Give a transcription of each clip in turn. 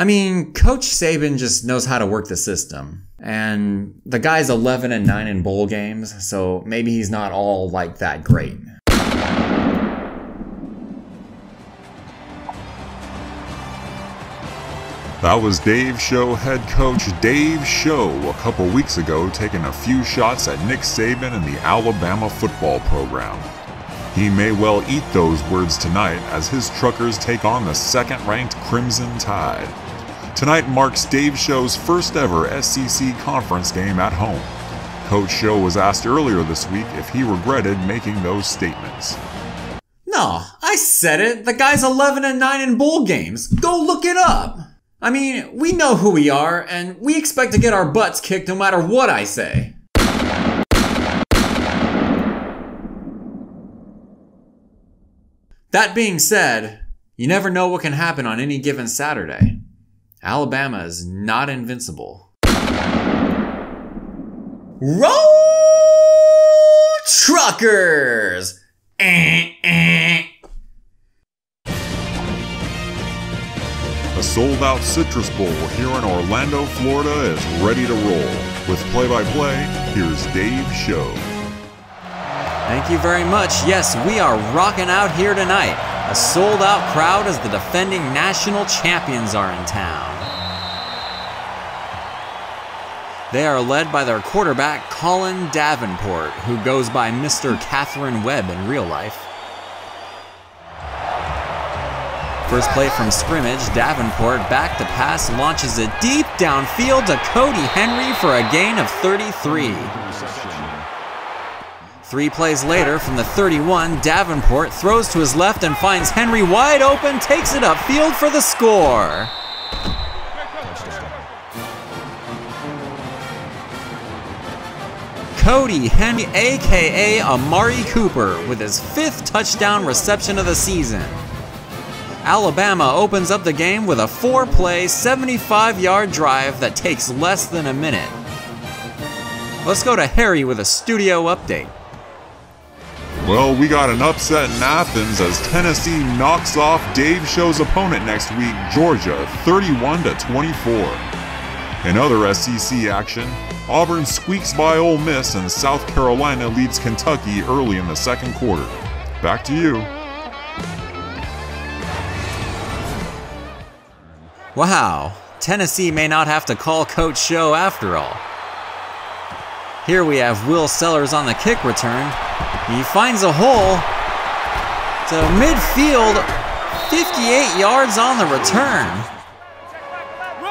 I mean, Coach Saban just knows how to work the system. And the guy's 11-9 in bowl games, so maybe he's not all like that great. That was Dave Show head coach Dave Show a couple weeks ago, taking a few shots at Nick Saban and the Alabama football program. He may well eat those words tonight as his Truckers take on the second-ranked Crimson Tide. Tonight marks Dave Show's first ever SEC conference game at home. Coach Show was asked earlier this week if he regretted making those statements. No, I said it. The guy's 11-9 in bowl games. Go look it up. I mean, we know who we are, and we expect to get our butts kicked no matter what I say. That being said, you never know what can happen on any given Saturday. Alabama is not invincible. Roll Truckers! A sold-out Citrus Bowl here in Orlando, Florida is ready to roll. With play-by-play, here's Dave Show. Thank you very much. Yes, we are rocking out here tonight. A sold-out crowd as the defending national champions are in town. They are led by their quarterback, Colin Davenport, who goes by Mr. Catherine Webb in real life. First play from scrimmage, Davenport back to pass, launches it deep downfield to Cody Henry for a gain of 33. 3 plays later, from the 31, Davenport throws to his left and finds Henry wide open, takes it upfield for the score. Cody Henry, aka Amari Cooper, with his 5th touchdown reception of the season. Alabama opens up the game with a 4-play, 75-yard drive that takes less than a minute. Let's go to Harry with a studio update. Well, we got an upset in Athens as Tennessee knocks off Dave Show's opponent next week, Georgia, 31-24. In other SEC action, Auburn squeaks by Ole Miss and South Carolina leads Kentucky early in the second quarter. Back to you. Wow, Tennessee may not have to call Coach Show after all. Here we have Will Sellers on the kick return. He finds a hole to midfield, 58 yards on the return.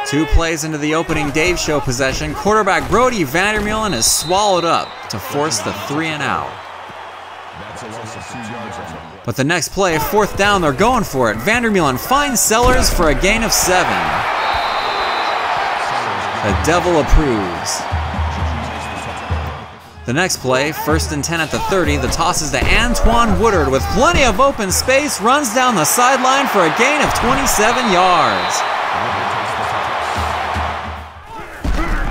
2 plays into the opening Dave Show possession, quarterback Brody Vandermeulen is swallowed up to force the 3-and-out. But the next play, 4th down, they're going for it. Vandermeulen finds Sellers for a gain of 7. The Devil approves. The next play, 1st and 10 at the 30, the toss is to Antoine Woodard with plenty of open space, runs down the sideline for a gain of 27 yards.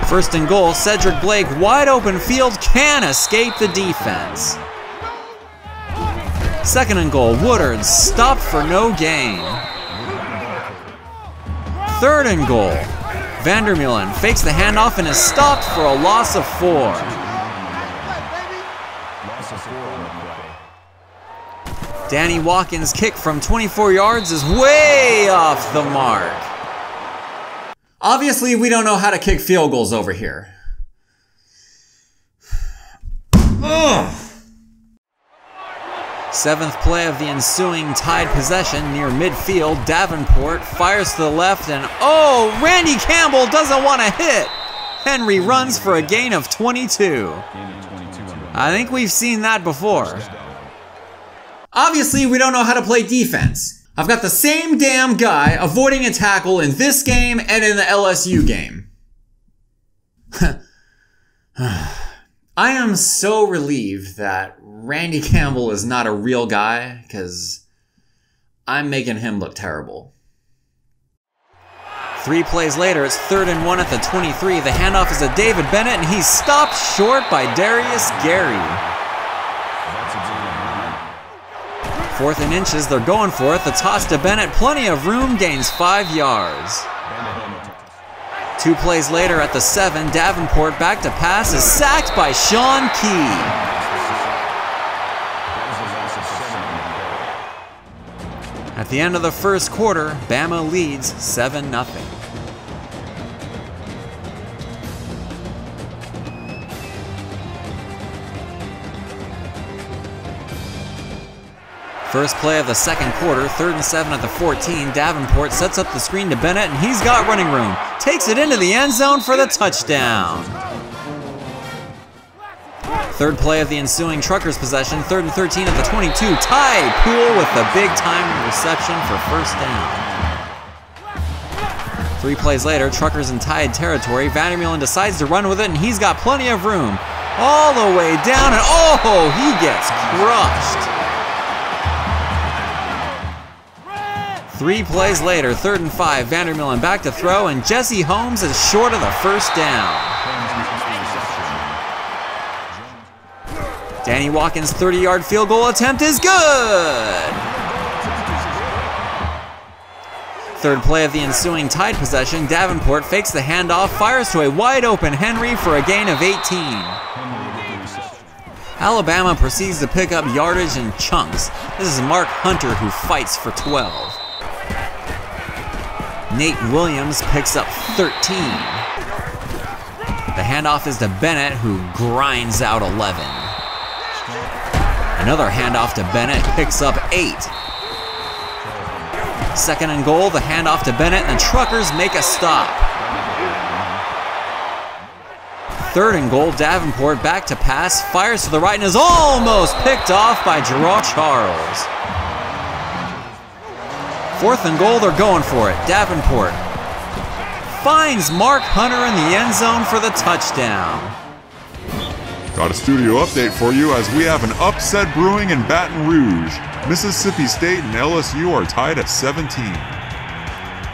1st and goal, Cedric Blake, wide open field, can escape the defense. 2nd and goal, Woodard stopped for no gain. 3rd and goal, Vandermeulen fakes the handoff and is stopped for a loss of 4. Danny Watkins' kick from 24 yards is way off the mark. Obviously, we don't know how to kick field goals over here. Ugh. 7th play of the ensuing Tide possession near midfield. Davenport fires to the left and oh, Randy Campbell doesn't want to hit. Henry runs for a gain of 22. I think we've seen that before. Obviously, we don't know how to play defense. I've got the same damn guy avoiding a tackle in this game and in the LSU game. I am so relieved that Randy Campbell is not a real guy, because I'm making him look terrible. 3 plays later, it's 3rd and 1 at the 23. The handoff is to David Bennett, and he's stopped short by Darius Gary. 4th and inches, they're going for it. The toss to Bennett, plenty of room, gains 5 yards. 2 plays later at the 7, Davenport back to pass is sacked by Sean Key. At the end of the first quarter, Bama leads 7-0. First play of the second quarter, 3rd and 7 at the 14. Davenport sets up the screen to Bennett, and he's got running room. Takes it into the end zone for the touchdown. Third play of the ensuing Truckers possession, 3rd and 13 at the 22. Ty Poole with the big-time reception for first down. 3 plays later, Truckers in tied territory. Vandermeulen decides to run with it, and he's got plenty of room. All the way down, and oh, he gets crushed. 3 plays later, 3rd and 5, Vandermeulen back to throw, and Jesse Holmes is short of the first down. Danny Watkins' 30-yard field goal attempt is good! 3rd play of the ensuing tied possession, Davenport fakes the handoff, fires to a wide-open Henry for a gain of 18. Alabama proceeds to pick up yardage in chunks. This is Mark Hunter who fights for 12. Nate Williams picks up 13. The handoff is to Bennett, who grinds out 11. Another handoff to Bennett, picks up 8. 2nd and goal, the handoff to Bennett, and the Truckers make a stop. 3rd and goal, Davenport back to pass, fires to the right, and is almost picked off by Gerard Charles. 4th and goal, they're going for it. Davenport finds Mark Hunter in the end zone for the touchdown. Got a studio update for you as we have an upset brewing in Baton Rouge. Mississippi State and LSU are tied at 17.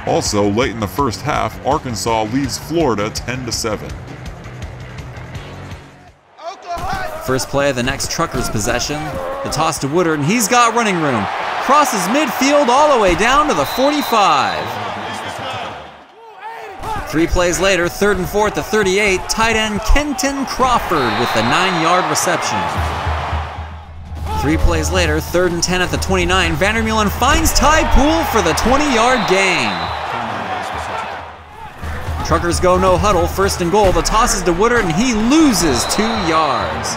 Also, late in the first half, Arkansas leads Florida 10-7. First play of the next Truckers possession. The toss to Woodard, and he's got running room. Crosses midfield all the way down to the 45. 3 plays later, 3rd and 4 at the 38, tight end Kenton Crawford with the 9-yard reception. 3 plays later, 3rd and 10 at the 29, Vandermeulen finds Ty Poole for the 20-yard gain. Truckers go no huddle, 1st and goal, the toss is to Woodard, and he loses 2 yards.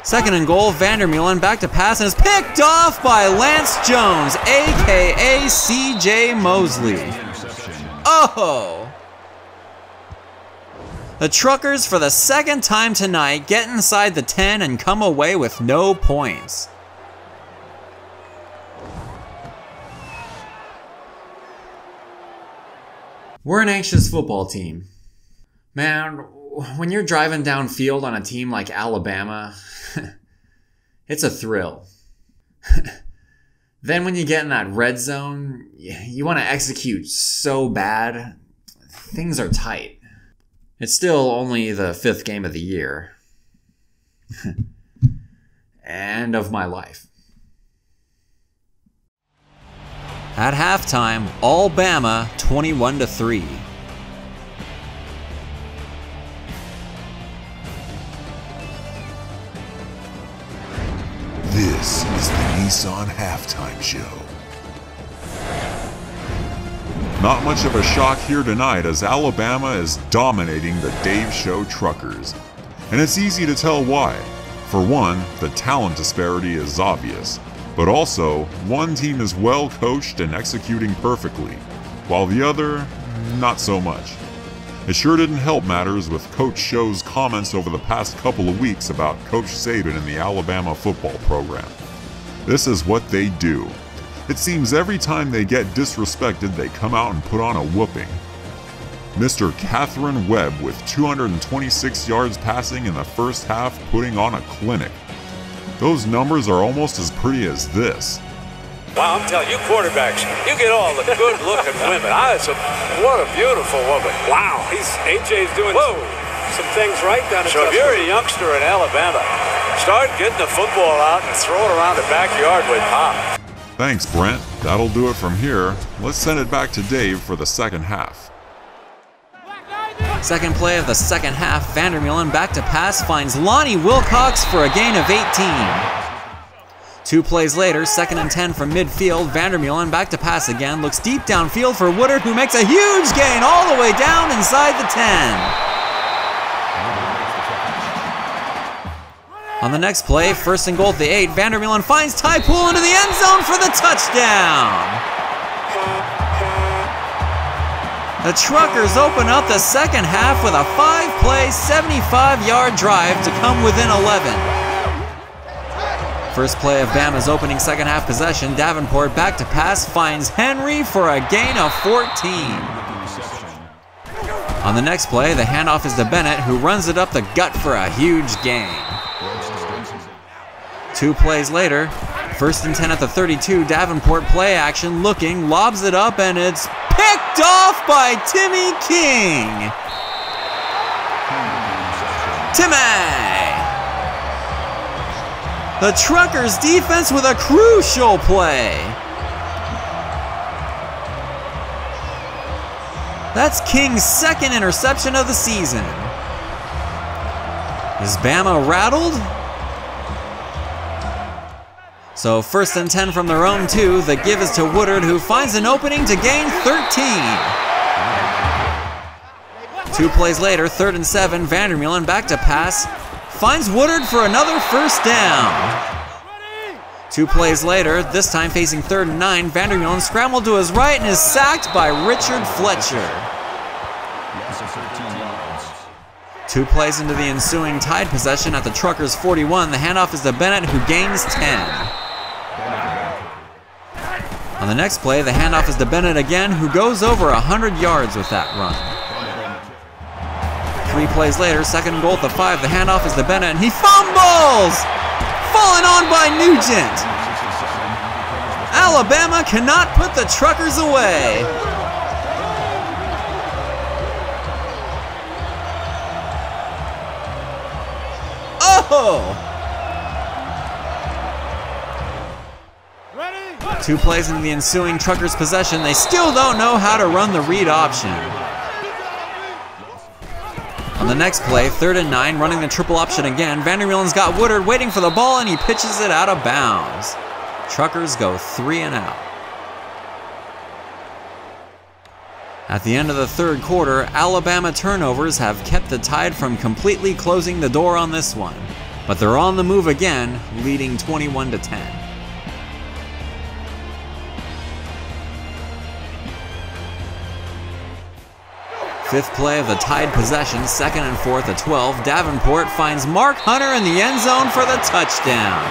2nd and goal, Vandermeulen back to pass and is picked off by Lance Jones, aka CJ Mosley. Oh! The Truckers, for the 2nd time tonight, get inside the 10 and come away with no points. We're an anxious football team. Man, when you're driving downfield on a team like Alabama, it's a thrill. Then when you get in that red zone, you want to execute so bad, things are tight. It's still only the 5th game of the year. And of my life. At halftime, all Bama 21-3. This is the Nissan Halftime Show. Not much of a shock here tonight as Alabama is dominating the Dave Show Truckers. And it's easy to tell why. For one, the talent disparity is obvious. But also, one team is well coached and executing perfectly, while the other, not so much. It sure didn't help matters with Coach Show's comments over the past couple of weeks about Coach Saban and the Alabama football program. This is what they do. It seems every time they get disrespected, they come out and put on a whooping. Mr. Catherine Webb with 226 yards passing in the first half, putting on a clinic. Those numbers are almost as pretty as this. Wow, I'm telling you, quarterbacks, you get all the good-looking women. What a beautiful woman. Wow, AJ's doing some things right down at. So if you're a youngster in Alabama, start getting the football out and throw it around the backyard with Pop. Thanks, Brent. That'll do it from here. Let's send it back to Dave for the second half. Second play of the second half, Vandermeulen back to pass finds Lonnie Wilcox for a gain of 18. 2 plays later, 2nd and 10 from midfield, Vandermeulen back to pass again, looks deep downfield for Woodard, who makes a huge gain all the way down inside the 10. On the next play, 1st and goal at the 8, Vandermeulen finds Ty Poole into the end zone for the touchdown. The Truckers open up the second half with a 5-play, 75-yard drive to come within 11. First play of Bama's opening second half possession, Davenport back to pass finds Henry for a gain of 14. On the next play, the handoff is to Bennett, who runs it up the gut for a huge gain. 2 plays later, 1st and 10 at the 32, Davenport play action looking, lobs it up, and it's picked off by Timmy King. Timmy! The Truckers defense with a crucial play. That's King's 2nd interception of the season. Is Bama rattled? So 1st and 10 from their own 2, the give is to Woodard, who finds an opening to gain 13. 2 plays later, 3rd and 7, Vandermeulen back to pass, finds Woodard for another 1st down. 2 plays later, this time facing 3rd and 9, Vandermeulen scrambled to his right and is sacked by Richard Fletcher. 2 plays into the ensuing tied possession at the Truckers' 41, the handoff is to Bennett, who gains 10. On the next play, the handoff is to Bennett again, who goes over 100 yards with that run. 3 plays later, 2nd and goal at the 5, the handoff is to Bennett, and he fumbles! Fallen on by Nugent! Alabama cannot put the Truckers away. Oh! 2 plays into the ensuing Truckers' possession, they still don't know how to run the read option. On the next play, 3rd and 9, running the triple option again, Vandermeulen's got Woodard waiting for the ball and he pitches it out of bounds. Truckers go 3 and out. At the end of the 3rd quarter, Alabama turnovers have kept the Tide from completely closing the door on this one, but they're on the move again, leading 21-10. Fifth play of the Tide possession, 2nd and 4th at 12, Davenport finds Mark Hunter in the end zone for the touchdown.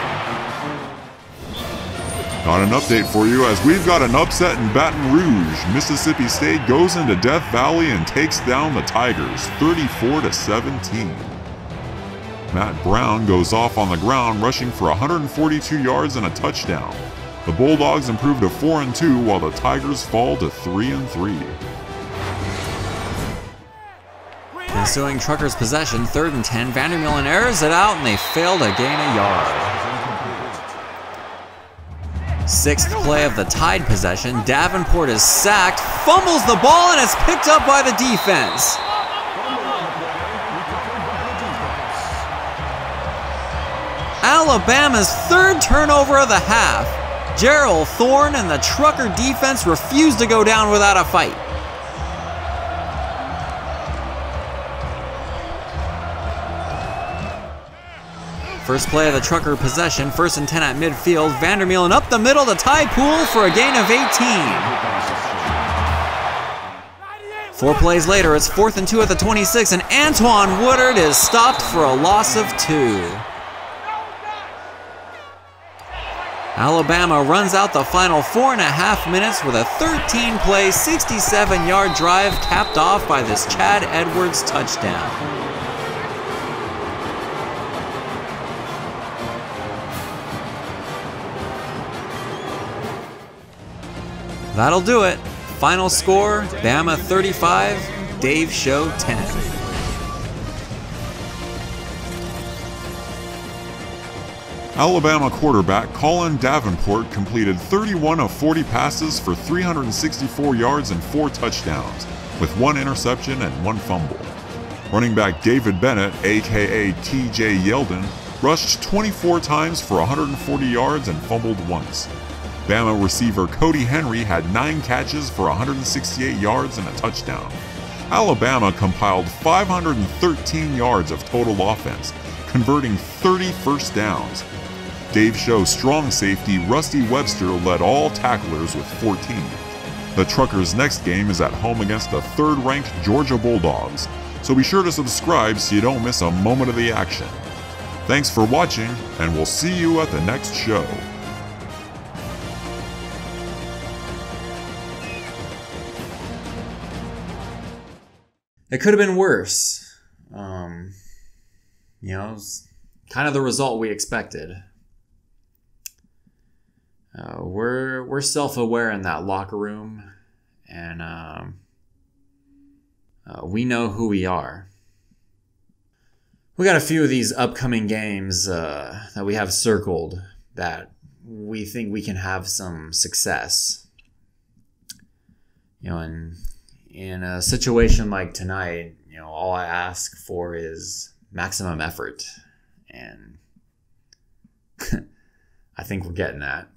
Got an update for you as we've got an upset in Baton Rouge. Mississippi State goes into Death Valley and takes down the Tigers, 34-17. Matt Brown goes off on the ground, rushing for 142 yards and a touchdown. The Bulldogs improve to 4-2 while the Tigers fall to 3-3. Ensuing Truckers' possession, 3rd and 10, Vandermeulen airs it out and they fail to gain a yard. 6th play of the Tide possession, Davenport is sacked, fumbles the ball, and it's picked up by the defense. Alabama's 3rd turnover of the half. Gerald Thorne and the Trucker defense refuse to go down without a fight. First play of the Trucker possession, 1st and 10 at midfield, Vandermeulen up the middle to Ty Poole for a gain of 18. 4 plays later, it's 4th and 2 at the 26, and Antoine Woodard is stopped for a loss of 2. Alabama runs out the final 4.5 minutes with a 13-play, 67-yard drive capped off by this Chad Edwards touchdown. That'll do it. Final score, Bama 35, Dave Show 10. Alabama quarterback Colin Davenport completed 31 of 40 passes for 364 yards and 4 touchdowns, with 1 interception and 1 fumble. Running back David Bennett, aka TJ Yeldon, rushed 24 times for 140 yards and fumbled once. Bama receiver Cody Henry had 9 catches for 168 yards and a touchdown. Alabama compiled 513 yards of total offense, converting 30 first downs. Dave Show's strong safety Rusty Webster led all tacklers with 14. The Truckers' next game is at home against the 3rd-ranked Georgia Bulldogs, so be sure to subscribe so you don't miss a moment of the action. Thanks for watching, and we'll see you at the next show. It could have been worse. It was kind of the result we expected. We're self-aware in that locker room, and we know who we are. We got a few of these upcoming games that we have circled that we think we can have some success. In a situation like tonight, all I ask for is maximum effort, and I think we're getting that.